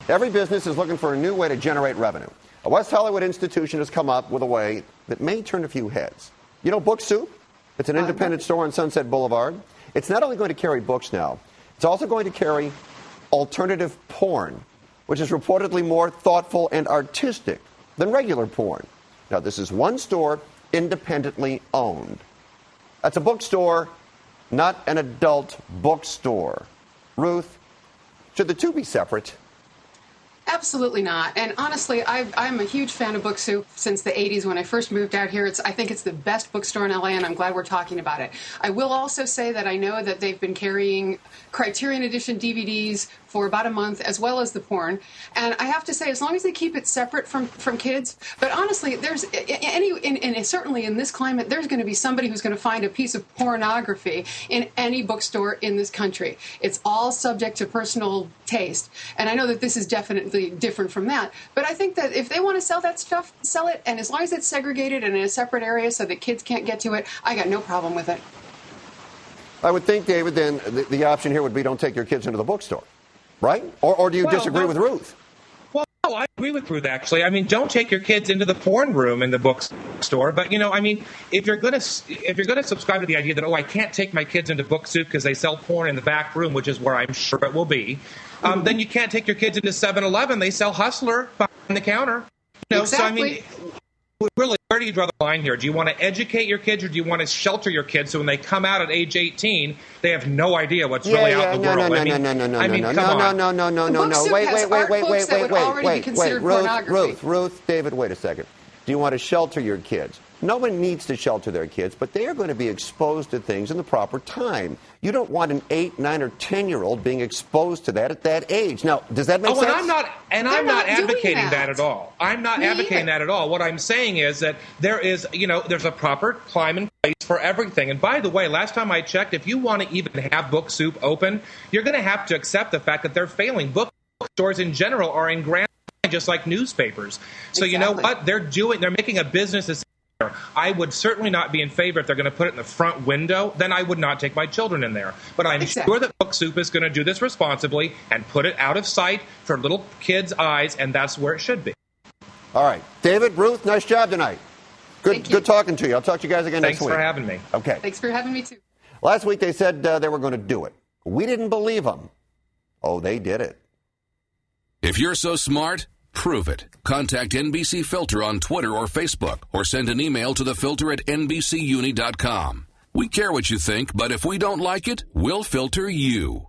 Every business is looking for a new way to generate revenue. A West Hollywood institution has come up with a way that may turn a few heads. You know Book Soup? It's an independent store on Sunset Boulevard. It's not only going to carry books now, it's also going to carry alternative porn, which is reportedly more thoughtful and artistic than regular porn. Now, this is one store independently owned. That's a bookstore, not an adult bookstore. Ruth, should the two be separate? Absolutely not. And honestly, I'm a huge fan of Book Soup since the 80s when I first moved out here. I think it's the best bookstore in LA, and I'm glad we're talking about it. I will also say that I know that they've been carrying Criterion Edition DVDs for about a month, as well as the porn. And I have to say, as long as they keep it separate from kids, but honestly, there's certainly in this climate, there's going to be somebody who's going to find a piece of pornography in any bookstore in this country. It's all subject to personal taste. And I know that this is definitely different from that. But I think that if they want to sell that stuff, sell it. And as long as it's segregated and in a separate area so that kids can't get to it, I got no problem with it. I would think, David, then the option here would be don't take your kids into the bookstore, right? Or do you disagree with Ruth? Well, no, I agree with Ruth, actually. I mean, don't take your kids into the porn room in the bookstore. But, you know, I mean, if you're going to subscribe to the idea that, I can't take my kids into Book Soup because they sell porn in the back room, which is where I'm sure it will be, then you can't take your kids into 7-Eleven. They sell Hustler behind the counter. You know, exactly. So, I mean, really, where do you draw the line here? Do you want to educate your kids or do you want to shelter your kids so when they come out at age 18, they have no idea what's really out in the world? No. Wait. Ruth, David, wait a second. Do you want to shelter your kids? No one needs to shelter their kids, but they are going to be exposed to things in the proper time. You don't want an 8, 9, or 10-year-old being exposed to that at that age. Now, does that make sense? I'm not advocating that at all. I'm not advocating that at all. What I'm saying is that there's a proper time and place for everything. And by the way, last time I checked, if you want to even have Book Soup open, you're going to have to accept the fact that they're failing. Bookstores in general are in grand just like newspapers. So You know what? They're making a business decision. I would certainly not be in favor if they're going to put it in the front window. Then I would not take my children in there. But I'm sure that Book Soup is going to do this responsibly and put it out of sight for little kids' eyes, and that's where it should be. All right. David, Ruth, nice job tonight. Good talking to you. I'll talk to you guys again next week. Thanks for having me. Okay. Thanks for having me, too. Last week they said they were going to do it. We didn't believe them. Oh, they did it. If you're so smart, prove it. Contact NBC Filter on Twitter or Facebook, or send an email to thefilter@nbcuni.com. We care what you think, but if we don't like it, we'll filter you.